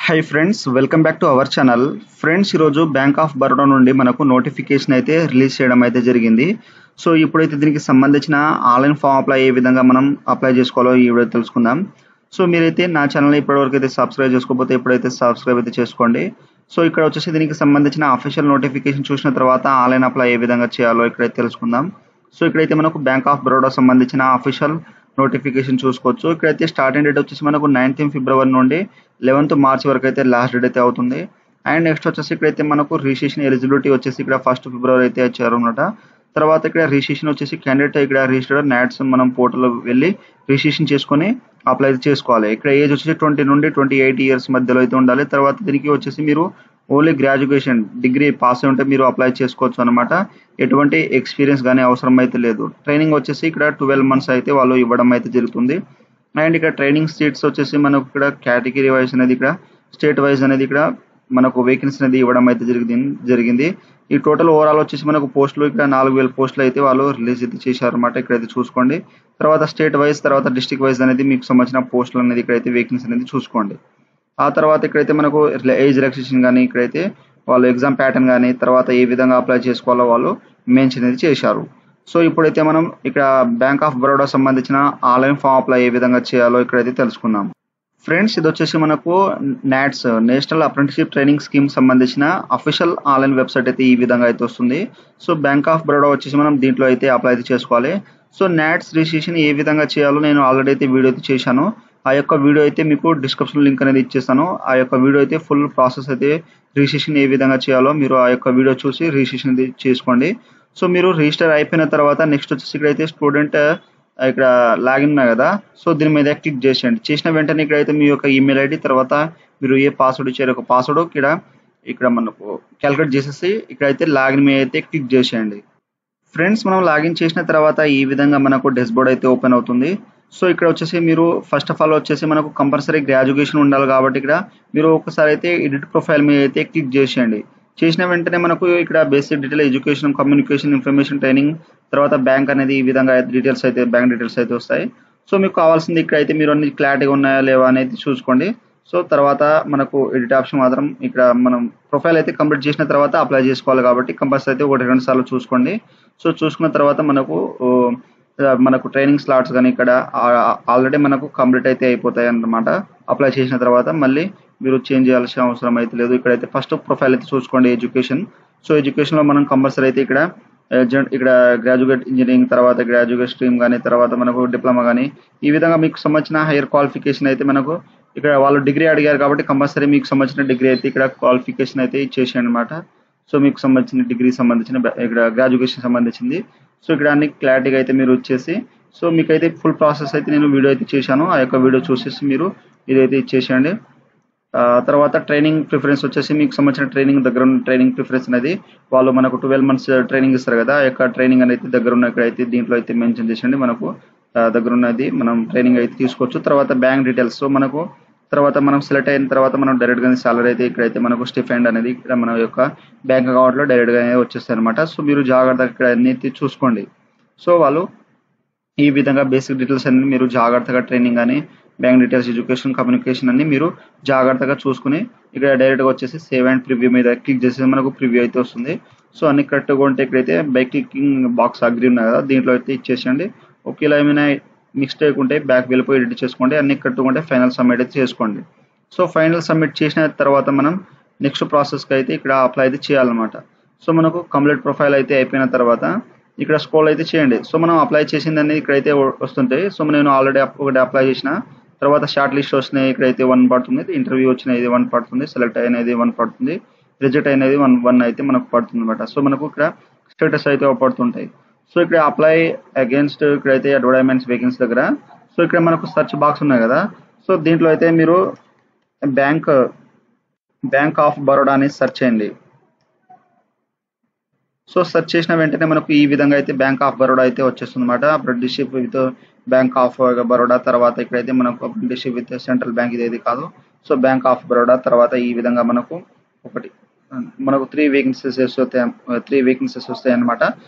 Hi friends, welcome back to our channel. Friends, ఈరోజు bank of Baroda నుండి మనకు notification అయితే రిలీజ్ చేయడం అయితే జరిగింది. సో ఇప్పుడైతే దీనికి సంబంధించిన ఆన్లైన్ ఫామ్ అప్లై ఏ విధంగా మనం అప్లై చేసుకోవాలో ఈ వీడియో తెలుసుకుందాం. సో మీరైతే నా ఛానల్ ఇప్పటివరకు అయితే సబ్స్క్రైబ్ చేసుకోకపోతే ఇప్పుడైతే సబ్స్క్రైబ్ అయితే చేసుకోండి. సో ఇక్కడ వచ్చేసి దీనికి సంబంధించిన అఫీషియల్ నోటిఫికేషన్ చూసిన తర్వాత ఆన్లైన్ అప్లై ఏ విధంగా చేయాలో ఇక్కడైతే తెలుసుకుందాం. సో ఇక్కడైతే మనకు బ్యాంక్ ఆఫ్ బరోడా సంబంధించిన అఫీషియల్ నోటిఫికేషన్ చూసుకోవచ్చు. ఇక్కడైతే స్టార్టింగ్ డేట్ వచ్చేసి మనకు 19 ఫిబ్రవరి నుండి 11 మార్చ్ వరకు అయితే లాస్ట్ డేట్ అయితే అవుతుంది. అండ్ నెక్స్ట్ వచ్చేసి ఇక్కడైతే మనకు రిజిస్ట్రేషన్ ఎలిజిబిలిటీ వచ్చేసి ఇక్కడ 1 ఫిబ్రవరి అయితే వచ్చారు అనమాట. తర్వాత ఇక్కడ రిజిస్ట్రేషన్ వచ్చేసి క్యాండిడేట్ ఇక్కడ రిజిస్టర్డ్ నాట్స్ మనం పోర్టల్లో వెళ్ళి రిజిస్ట్రేషన్ చేసుకొని అప్లై చేసుకోవాలి. ఇక్కడ ఏజ్ వచ్చేసి 20 నుండి 28 ఇయర్స్ మధ్యలో అయితే ఉండాలి. తర్వాత దీనికి వచ్చేసి మీరు ఓన్లీ గ్రాడ్యుయేషన్ డిగ్రీ పాస్ అయి ఉంటే మీరు అప్లై చేసుకోవచ్చు అనమాట. ఎటువంటి ఎక్స్పీరియన్స్ కానీ అవసరం అయితే లేదు. ట్రైనింగ్ వచ్చేసి ఇక్కడ 12 మంత్స్ అయితే వాళ్ళు ఇవ్వడం అయితే జరుగుతుంది. అండ్ ఇక్కడ ట్రైనింగ్ సీట్స్ వచ్చేసి మనకు ఇక్కడ కేటగిరీ వైజ్ అనేది ఇక్కడ స్టేట్ వైజ్ అనేది ఇక్కడ మనకు వేకెన్సీ అనేది ఇవ్వడం అయితే జరిగింది. ఈ టోటల్ ఓవరాల్ వచ్చేసి మనకు పోస్టులు ఇక్కడ 4000 పోస్టులు అయితే వాళ్ళు రిలీజ్ అయితే చేశారు అనమాట. ఇక్కడైతే చూసుకోండి. తర్వాత స్టేట్ వైజ్ తర్వాత డిస్ట్రిక్ట్ వైజ్ అనేది మీకు సంబంధించిన పోస్టులు అనేది ఇక్కడైతే వేకెన్సీ అనేది చూసుకోండి. ఆ తర్వాత ఇక్కడైతే మనకు ఏజ్ రిలాక్సేషన్ కానీ ఇక్కడైతే వాళ్ళు ఎగ్జామ్ ప్యాటర్న్ కానీ తర్వాత ఏ విధంగా అప్లై చేసుకోవాలో వాళ్ళు మెన్షన్ అనేది చేశారు. సో ఇప్పుడైతే మనం ఇక్కడ బ్యాంక్ ఆఫ్ బరోడా సంబంధించిన ఆన్లైన్ ఫామ్ అప్లై ఏ విధంగా చేయాలో ఇక్కడైతే తెలుసుకుందాం. ఫ్రెండ్స్, ఇది వచ్చేసి మనకు NATS national apprenticeship training scheme సంబంధించిన అఫీషియల్ ఆన్లైన్ వెబ్సైట్ అయితే ఈ విధంగా అయితే వస్తుంది. సో బ్యాంక్ ఆఫ్ బరోడా వచ్చేసి మనం దీంట్లో అయితే అప్లై అయితే చేసుకోవాలి. సో నాట్స్ రిజిస్ట్రేషన్ ఏ విధంగా చేయాలో నేను ఆల్రెడీ అయితే వీడియో అయితే చేశాను. ఆ యొక్క వీడియో అయితే మీకు డిస్క్రిప్షన్ లింక్ అనేది ఇచ్చేస్తాను. ఆ యొక్క వీడియో అయితే ఫుల్ ప్రాసెస్ అయితే రిజిస్ట్రేషన్ ఏ విధంగా చేయాలో మీరు ఆ యొక్క వీడియో చూసి రిజిస్ట్రేషన్ అయితే చేసుకోండి. సో మీరు రిజిస్టర్ అయిపోయిన తర్వాత నెక్స్ట్ వచ్చేసి ఇక్కడైతే స్టూడెంట్ ఇక్కడ లాగిన్ ఉన్నాయి కదా, సో దీని మీద క్లిక్ చేసేయండి. చేసిన వెంటనే ఇక్కడైతే మీ యొక్క ఈమెయిల్ ఐడి తర్వాత మీరు ఏ పాస్వర్డ్ ఇచ్చారు ఒక పాస్వర్డ్ ఇక్కడ మనకు క్యాలిక్యులేట్ చేసేసి ఇక్కడైతే లాగిన్ మీద అయితే క్లిక్ చేసేయండి. ఫ్రెండ్స్, మనం లాగిన్ చేసిన తర్వాత ఈ విధంగా మనకు డాష్బోర్డ్ అయితే ఓపెన్ అవుతుంది. సో ఇక్కడ వచ్చేసి మీరు ఫస్ట్ ఆఫ్ ఆల్ వచ్చేసి మనకు కంపల్సరీ గ్రాడ్యుయేషన్ ఉండాలి కాబట్టి ఇక్కడ మీరు ఒకసారి అయితే ఎడిట్ ప్రొఫైల్ మీద అయితే క్లిక్ చేసేయండి. చేసిన వెంటనే మనకు ఇక్కడ basic detail education communication information training తర్వాత బ్యాంక్ అనేది ఈ విధంగా డీటెయిల్స్ అయితే బ్యాంక్ డీటెయిల్స్ అయితే వస్తాయి. సో మీకు కావాల్సింది ఇక్కడైతే మీరు అన్ని క్లారిటీగా ఉన్నాయా లేవా అనేది చూసుకోండి. సో తర్వాత మనకు ఎడిట్ ఆప్షన్ మాత్రం ఇక్కడ మనం ప్రొఫైల్ అయితే కంప్లీట్ చేసిన తర్వాత అప్లై చేసుకోవాలి కాబట్టి కంపల్సరీ అయితే 1-2 సార్లు చూసుకోండి. సో చూసుకున్న తర్వాత మనకు ట్రైనింగ్ స్లాట్స్ కానీ ఇక్కడ ఆల్రెడీ మనకు కంప్లీట్ అయితే అయిపోతాయి అన్నమాట. అప్లై చేసిన తర్వాత మళ్ళీ మీరు చేంజ్ చేయాల్సిన అవసరం అయితే లేదు. ఇక్కడైతే ఫస్ట్ ప్రొఫైల్ అయితే చూసుకోండి ఎడ్యుకేషన్. సో ఎడ్యుకేషన్లో మనం కంపల్సరీ అయితే ఇక్కడ గ్రాడ్యుయేట్ ఇంజనీరింగ్ తర్వాత గ్రాడ్యుయేట్ స్ట్రీమ్ కానీ తర్వాత మనకు డిప్లొమా కానీ ఈ విధంగా మీకు సంబంధించిన హైయర్ క్వాలిఫికేషన్ అయితే మనకు ఇక్కడ వాళ్ళు డిగ్రీ అడిగారు కాబట్టి కంపల్సరీ మీకు సంబంధించిన డిగ్రీ అయితే ఇక్కడ క్వాలిఫికేషన్ అయితే ఇచ్చేసేయండి అనమాట. సో మీకు సంబంధించిన డిగ్రీ సంబంధించిన ఇక్కడ గ్రాడ్యుయేషన్ సంబంధించింది. సో ఇక్కడ అన్ని క్లారిటీగా అయితే మీరు వచ్చేసి సో మీకైతే ఫుల్ ప్రాసెస్ అయితే నేను వీడియో అయితే చేశాను. ఆ యొక్క వీడియో చూసేసి మీరు ఇదైతే ఇచ్చేసేయండి. తర్వాత ట్రైనింగ్ ప్రిఫరెన్స్ వచ్చేసి మీకు సంబంధించిన ట్రైనింగ్ దగ్గర ఉన్న ట్రైనింగ్ ప్రిఫరెన్స్ అనేది వాళ్ళు మనకు 12 మంత్స్ ట్రైనింగ్ ఇస్తారు కదా, ఆ యొక్క ట్రైనింగ్ అనేది దగ్గర ఉన్న ఇక్కడైతే దీంట్లో అయితే మెన్షన్ చేసేయండి. మనకు దగ్గర ఉన్నది మనం ట్రైనింగ్ అయితే తీసుకోవచ్చు. తర్వాత బ్యాంక్ డీటెయిల్స్ మనకు తర్వాత మనం సెలెక్ట్ అయిన తర్వాత మనం డైరెక్ట్గా సాలరీ అయితే ఇక్కడైతే మనకు స్టిఫెండ్ అనేది ఇక్కడ మన యొక్క బ్యాంక్ అకౌంట్లో డైరెక్ట్గా వచ్చేస్తాయి అనమాట. సో మీరు జాగ్రత్తగా ఇక్కడ అన్ని చూసుకోండి. సో వాళ్ళు ఈ విధంగా బేసిక్ డీటెయిల్స్ అన్ని మీరు జాగ్రత్తగా ట్రైనింగ్ కానీ బ్యాంక్ డీటెయిల్స్ ఎడ్యుకేషన్ కమ్యూనికేషన్ అన్ని మీరు జాగ్రత్తగా చూసుకుని ఇక్కడ డైరెక్ట్గా వచ్చేసి సేవ్ అండ్ ప్రివ్యూ మీద క్లిక్ చేసి మనకు ప్రివ్యూ అయితే వస్తుంది. సో అన్ని కరెక్ట్గా ఉంటే ఇక్కడైతే బై క్లికింగ్ బాక్స్ అగ్రీ ఉన్నాయి కదా దీంట్లో అయితే ఇచ్చేసేయండి. ఒకవేళ ఏమైనా మిస్టేక్ ఉంటే బ్యాక్ వెళ్ళిపోయి ఎడిట్ చేసుకోండి. అన్ని కరెక్ట్గా ఉంటే ఫైనల్ సబ్మిట్ అయితే చేసుకోండి. సో ఫైనల్ సబ్మిట్ చేసిన తర్వాత మనం నెక్స్ట్ ప్రాసెస్కి అయితే ఇక్కడ అప్లై అయితే చేయాలన్నమాట. సో మనకు కంప్లీట్ ప్రొఫైల్ అయితే అయిపోయిన తర్వాత ఇక్కడ స్క్రోల్ అయితే చేయండి. సో మనం అప్లై చేసింది అనేది ఇక్కడైతే వస్తుంటాయి. సో నేను ఆల్రెడీ ఒకటి అప్లై చేసిన తర్వాత షార్ట్ లిస్ట్ వస్తున్నాయి. ఇక్కడైతే 1 పడుతుంది, ఇంటర్వ్యూ వచ్చినది 1 పడుతుంది, సెలెక్ట్ అయినది 1 పడుతుంది, రిజెక్ట్ అయినది 1 అయితే మనకు పడుతుంది అనమాట. సో మనకు ఇక్కడ స్టేటస్ అయితే పడుతుంటాయి. సో ఇక్కడ అప్లై అగేన్స్ట్ ఇక్కడైతే అడ్వర్టైజ్మెంట్స్ వేకెన్సీ దగ్గర సో ఇక్కడ మనకు సెర్చ్ బాక్స్ ఉన్నాయి కదా, సో దీంట్లో అయితే మీరు బ్యాంక్ ఆఫ్ బరోడా అని సెర్చ్ చేయండి. సో సెర్చ్ చేసిన వెంటనే మనకు ఈ విధంగా అయితే బ్యాంక్ ఆఫ్ బరోడా అయితే వచ్చేస్తుంది అనమాట. Apprenticeship with bank of Baroda తర్వాత ఇక్కడైతే మనకు అప్రెంటిస్షిప్ విత్ సెంట్రల్ బ్యాంక్ ఇది కాదు. సో బ్యాంక్ ఆఫ్ బరోడా తర్వాత ఈ విధంగా మనకు ఒకటి మనకు 3 వేకెన్సీస్ వస్తాయి అన్నమాట.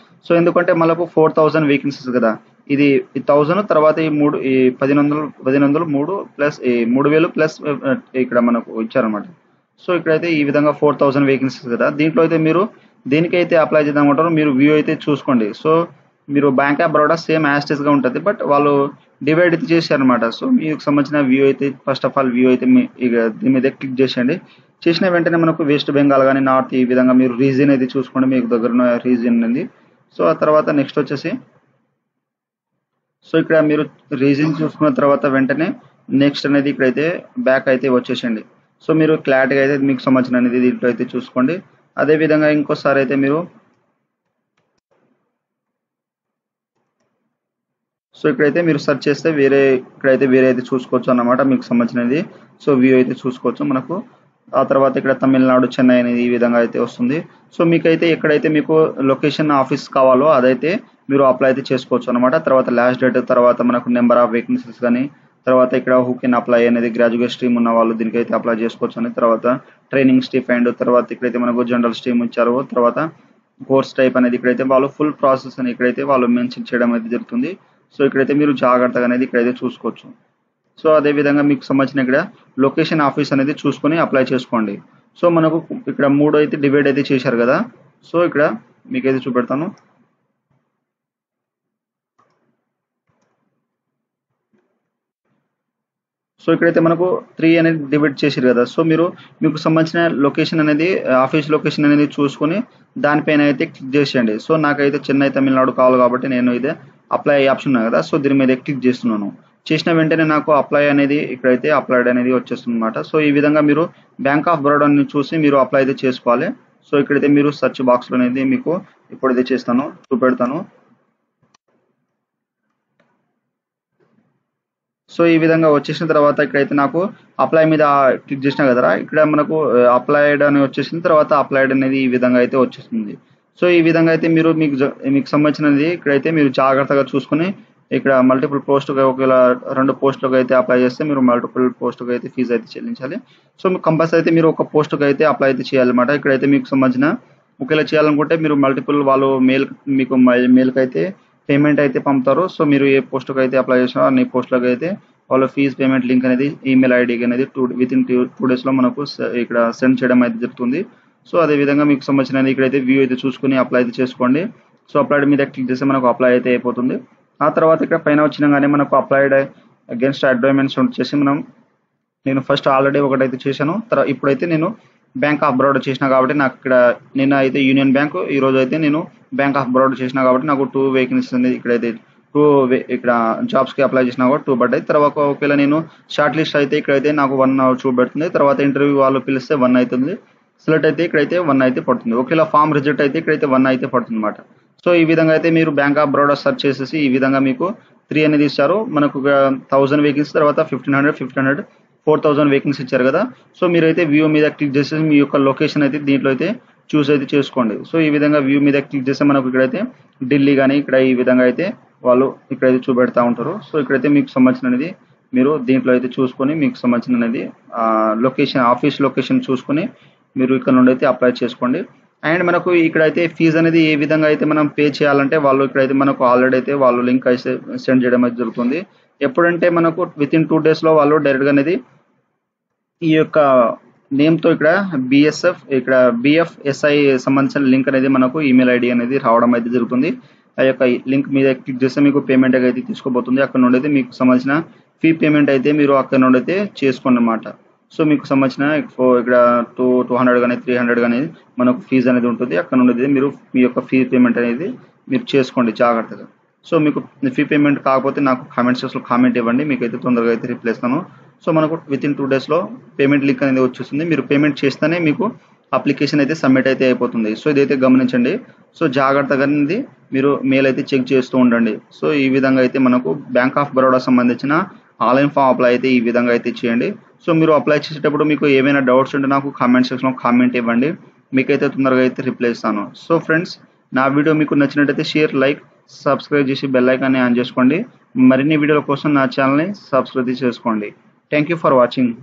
సో ఎందుకంటే మనకు 4000 వేకెన్సీస్ కదా, ఇది 1000 తర్వాత ఈ 1500 3 ప్లస్ ఈ 3000 ప్లస్ ఇక్కడ మనకు ఇచ్చారన్నమాట. సో ఇక్కడైతే ఈ విధంగా 4000 వేకెన్సీస్ కదా, దీంట్లో అయితే మీరు దేనికైతే అప్లై చేద్దామంటారో మీరు వ్యూ అయితే చూసుకోండి. సో మీరు bank of Baroda same as గా ఉంటుంది, బట్ వాళ్ళు డివైడ్ అయితే చేశారనమాట. సో మీకు సంబంధించిన వ్యూ అయితే ఫస్ట్ ఆఫ్ ఆల్ వ్యూ అయితే ఇక దీని మీద క్లిక్ చేసేయండి. చేసిన వెంటనే మనకు వెస్ట్ బెంగాల్ కానీ నార్త్ ఈ విధంగా మీరు రీజియన్ అయితే చూసుకోండి, మీకు దగ్గర ఉన్న రీజియన్ ఉంది. సో ఆ తర్వాత నెక్స్ట్ వచ్చేసి సో ఇక్కడ మీరు రీజియన్ చూసుకున్న తర్వాత వెంటనే నెక్స్ట్ అనేది ఇక్కడైతే బ్యాక్ అయితే వచ్చేసండి. సో మీరు క్లారిటీగా అయితే మీకు సంబంధించిన అనేది దీంట్లో అయితే చూసుకోండి. అదే విధంగా ఇంకోసారి అయితే మీరు సో ఇక్కడైతే మీరు సెర్చ్ చేస్తే ఇక్కడైతే వేరే అయితే చూసుకోవచ్చు అన్నమాట, మీకు సంబంధించినది. సో వ్యూ అయితే చూసుకోవచ్చు మనకు. ఆ తర్వాత ఇక్కడ తమిళనాడు చెన్నై అనేది ఈ విధంగా అయితే వస్తుంది. సో మీకైతే ఎక్కడైతే మీకు లొకేషన్ ఆఫీస్ కావాలో అదైతే మీరు అప్లై అయితే చేసుకోవచ్చు అనమాట. తర్వాత లాస్ట్ డేట్, తర్వాత మనకు నెంబర్ ఆఫ్ వేకెన్సీస్ కానీ, తర్వాత ఇక్కడ హూ కెన్ అప్లై అనేది గ్రాడ్యుయేట్ స్ట్రీమ్ ఉన్న వాళ్ళు దీనికైతే అప్లై చేసుకోవచ్చు అని, తర్వాత ట్రైనింగ్ స్టిఫెండ్, తర్వాత ఇక్కడైతే మనకు జనరల్ స్ట్రీమ్ ఇచ్చారు, తర్వాత కోర్స్ టైప్ అనేది ఇక్కడైతే వాళ్ళు ఫుల్ ప్రాసెస్ అని ఇక్కడైతే వాళ్ళు మెన్షన్ చేయడం అయితే జరుగుతుంది. సో ఇక్కడైతే మీరు జాగ్రత్తగా అనేది ఇక్కడైతే చూసుకోవచ్చు. సో అదే విధంగా మీకు సంబంధించిన ఇక్కడ లొకేషన్ ఆఫీస్ అనేది చూసుకొని అప్లై చేసుకోండి. సో మనకు ఇక్కడ 3 అయితే డివైడ్ అయితే చేశారు కదా. సో ఇక్కడ మీకైతే చూపెడతాను. సో ఇక్కడైతే మనకు 3 అనేది డివైడ్ చేశారు కదా. సో మీకు సంబంధించిన లొకేషన్ అనేది ఆఫీస్ లొకేషన్ అనేది చూసుకొని దానిపైన అయితే క్లిక్ చేసేయండి. సో నాకైతే చెన్నై తమిళనాడు కావాలి కాబట్టి నేను ఇదే అప్లై ఆప్షన్ ఉంది కదా, సో దీని మీద క్లిక్ చేస్తున్నాను. చేసిన వెంటనే నాకు అప్లై అనేది ఇక్కడైతే అప్లైడ్ అనేది వచ్చేస్తుంది అనమాట. సో ఈ విధంగా మీరు బ్యాంక్ ఆఫ్ బరోడాని చూసి మీరు అప్లై అయితే చేసుకోవాలి. సో ఇక్కడైతే మీరు సెర్చ్ బాక్స్లో అనేది మీకు ఇప్పుడైతే చూపెడతాను. సో ఈ విధంగా వచ్చేసిన తర్వాత ఇక్కడైతే నాకు అప్లై మీద క్లిక్ చేసినా కదరా, ఇక్కడ మనకు అప్లైడ్ అని వచ్చేసిన తర్వాత అప్లైడ్ అనేది ఈ విధంగా అయితే వచ్చేస్తుంది. సో ఈ విధంగా అయితే మీకు సంబంధించినది ఇక్కడైతే మీరు జాగ్రత్తగా చూసుకొని ఇక్కడ మల్టిపుల్ పోస్టుగా ఒకవేళ 2 పోస్టులకు అయితే అప్లై చేస్తే మీరు మల్టిపుల్ పోస్టుకు అయితే ఫీజు అయితే చెల్లించాలి. సో మీకు కంపల్సరీ అయితే మీరు ఒక పోస్టుకు అయితే అప్లై అయితే చేయాలన్నమాట. ఇక్కడైతే మీకు సంబంధించిన ఒకవేళ చేయాలనుకుంటే మీరు మల్టిపుల్ వాళ్ళు మీకు మెయిల్కి అయితే పేమెంట్ అయితే పంపుతారు. సో మీరు ఏ పోస్టుకు అయితే అప్లై చేసినా అన్ని పోస్టులకు అయితే వాళ్ళ ఫీజు పేమెంట్ లింక్ అనేది ఈమెయిల్ ఐడికి అనేది వితిన్ 2 days లో మనకు ఇక్కడ సెండ్ చేయడం అయితే జరుగుతుంది. సో అదే విధంగా మీకు సంబంధించిన ఇక్కడైతే వ్యూ అయితే చూసుకుని అప్లై అయితే చేసుకోండి. సో అప్లైడ్ మీద క్లిక్ చేస్తే మనకు అప్లై అయితే అయిపోతుంది. ఆ తర్వాత ఇక్కడ పైన వచ్చినాగానే మనకు అప్లైడ్ అగేన్స్ట్ అడ్వర్టైజ్మెంట్స్ వచ్చేసి నేను ఫస్ట్ ఆల్రెడీ ఒకటైతే చేశాను. ఇప్పుడైతే నేను బ్యాంక్ ఆఫ్ బరోడా చేసిన కాబట్టి నాకు ఇక్కడ నిన్న అయితే యూనియన్ బ్యాంక్, ఈ రోజు అయితే నేను బ్యాంక్ ఆఫ్ బరోడా చేసిన కాబట్టి నాకు 2 వేకెన్సీస్ ఉంది. ఇక్కడైతే ఇక్కడ జాబ్స్ కి అప్లై చేసినా కూడా 2 పడ్డాయి. తర్వాత ఒకవేళ నేను షార్ట్ లిస్ట్ అయితే ఇక్కడైతే నాకు 1 చూపెడుతుంది. తర్వాత ఇంటర్వ్యూ వాళ్ళు పిలిస్తే 1 అవుతుంది. సెలెక్ట్ అయితే ఇక్కడైతే 1 అయితే పడుతుంది. ఒకవేళ ఫామ్ రిజెక్ట్ అయితే ఇక్కడైతే 1 అయితే పడుతుంది అనమాట. సో ఈ విధంగా అయితే మీరు బ్యాంక్ ఆఫ్ బరోడా సెర్చ్ చేసేసి ఈ విధంగా మీకు 3 అనేది ఇచ్చారు. మనకు 1000 వేకెన్సీ, తర్వాత 1500 4000 వేకెన్సీ ఇచ్చారు కదా. సో మీరైతే వ్యూ మీద క్లిక్ చేసేసి మీ యొక్క లొకేషన్ అయితే దీంట్లో అయితే చూస్ అయితే చేసుకోండి. సో ఈ విధంగా వ్యూ మీద క్లిక్ చేస్తే మనకు ఇక్కడైతే ఢిల్లీ కానీ ఇక్కడ ఈ విధంగా అయితే వాళ్ళు ఇక్కడైతే చూపెడతా ఉంటారు. సో ఇక్కడైతే మీకు సంబంధించినది మీరు దీంట్లో అయితే చూసుకొని మీకు సంబంధించినది లొకేషన్ ఆఫీస్ లొకేషన్ చూసుకొని మీరు ఇక్కడ నుండి అయితే అప్లై చేసుకోండి. అండ్ మనకు ఇక్కడైతే ఫీజు అనేది ఏ విధంగా అయితే మనం పే చేయాలంటే వాళ్ళు ఇక్కడైతే మనకు ఆల్రెడీ అయితే వాళ్ళు లింక్ అయితే సెండ్ చేయడం అయితే జరుగుతుంది. ఎప్పుడంటే మనకు వితిన్ 2 days లో వాళ్ళు డైరెక్ట్గా అనేది ఈ యొక్క నేమ్తో ఇక్కడ BFSI సంబంధించిన లింక్ అనేది మనకు ఈమెయిల్ ఐడి అనేది రావడం అయితే జరుగుతుంది. ఆ యొక్క లింక్ మీద క్లిక్ చేస్తే మీకు పేమెంట్ అయితే తీసుకోబోతుంది. అక్కడ నుండి అయితే మీకు సంబంధించిన ఫీ పేమెంట్ అయితే మీరు అక్కడ నుండి అయితే చేసుకోండి అన్నమాట. సో మీకు సంబంధించిన ఇక్కడ 200 కానీ 300 కానీ మనకు ఫీజు అనేది ఉంటుంది. అక్కడ నుండి మీరు మీ యొక్క ఫీ పేమెంట్ అనేది మీరు చేసుకోండి జాగ్రత్తగా. సో మీకు ఫీ పేమెంట్ కాకపోతే నాకు కామెంట్ సెక్షన్లో కామెంట్ ఇవ్వండి, మీకైతే తొందరగా అయితే రిప్లై ఇస్తాను. సో మనకు వితిన్ 2 days లో పేమెంట్ లింక్ అనేది వచ్చేస్తుంది. మీరు పేమెంట్ చేస్తేనే మీకు అప్లికేషన్ అయితే సబ్మిట్ అయితే అయిపోతుంది. సో ఇదైతే గమనించండి. సో జాగ్రత్తగా అనేది మీరు మెయిల్ అయితే చెక్ చేస్తూ ఉండండి. సో ఈ విధంగా అయితే మనకు బ్యాంక్ ఆఫ్ బరోడా సంబంధించిన ఆన్లైన్ ఫామ్ అప్లై అయితే ఈ విధంగా అయితే చేయండి. సో మీరు అప్లై చేసేటప్పుడు మీకు ఏమైనా డౌట్స్ ఉంటే నాకు కామెంట్ సెక్షన్లో కామెంట్ ఇవ్వండి, మీకైతే తొందరగా అయితే రిప్లై ఇస్తాను. సో ఫ్రెండ్స్, నా వీడియో మీకు నచ్చినట్టయితే షేర్, లైక్, సబ్స్క్రైబ్ చేసి బెల్ ఐకాన్ని ఆన్ చేసుకోండి. మరిన్ని వీడియోల కోసం నా ఛానల్ని సబ్స్క్రైబ్ చేసుకోండి. Thank you for watching.